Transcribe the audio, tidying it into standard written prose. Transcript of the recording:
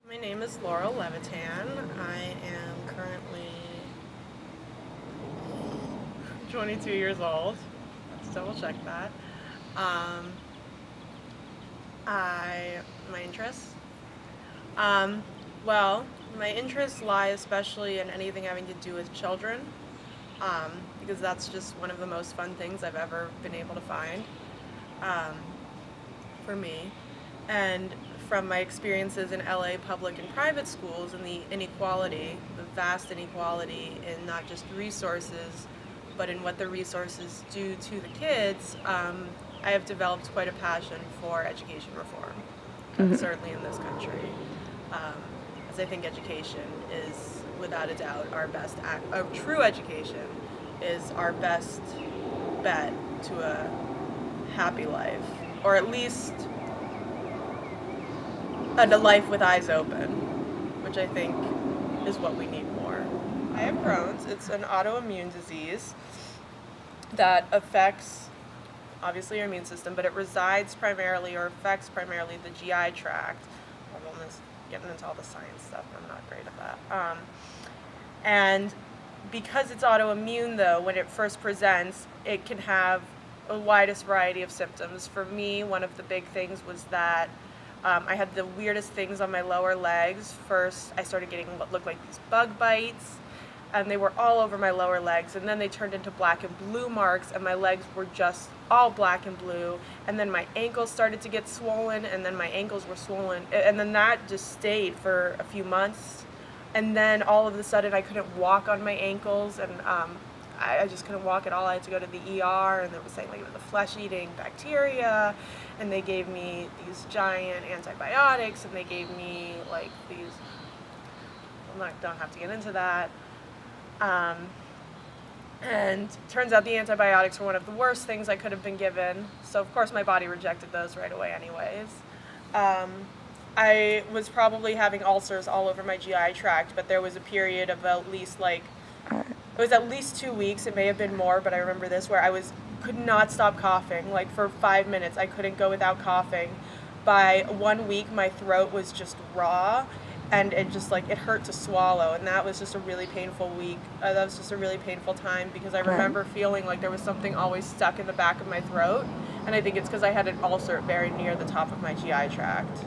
My name is Laurel Levitan. I am currently 22 years old. Let's double check that. Um, my interests? Well, my interests lie especially in anything having to do with children, because that's just one of the most fun things I've ever been able to find um, for me. And from my experiences in LA public and private schools and the inequality, the vast inequality in not just resources, but in what the resources do to the kids, I have developed quite a passion for education reform, certainly in this country. Um, as I think education is, without a doubt, our best true education is our best bet to a happy life, or at least a life with eyes open, which I think is what we need more. I have Crohn's. It's an autoimmune disease that affects, obviously, your immune system, but it resides primarily or affects primarily the GI tract. I'm almost getting into all the science stuff. I'm not great at that. And because it's autoimmune, though, when it first presents, it can have a widest variety of symptoms. For me, one of the big things was that I had the weirdest things on my lower legs. First, I started getting what looked like these bug bites, and they were all over my lower legs, and then they turned into black and blue marks, and my legs were just all black and blue, and then my ankles started to get swollen, and then my ankles were swollen, and then that just stayed for a few months, and then all of a sudden I couldn't walk on my ankles, and I just couldn't walk at all. I had to go to the ER, and they were saying like it was a flesh-eating bacteria, and they gave me these giant antibiotics, and they gave me like these, don't have to get into that. And turns out the antibiotics were one of the worst things I could have been given, so of course my body rejected those right away anyways. I was probably having ulcers all over my GI tract, but there was a period of at least it was at least 2 weeks, it may have been more, but I remember this, where I could not stop coughing. Like for 5 minutes, I couldn't go without coughing. By 1 week, my throat was just raw, and it hurt to swallow, and that was just a really painful week. That was just a really painful time, because I remember feeling like there was something always stuck in the back of my throat, and I think it's because I had an ulcer very near the top of my GI tract.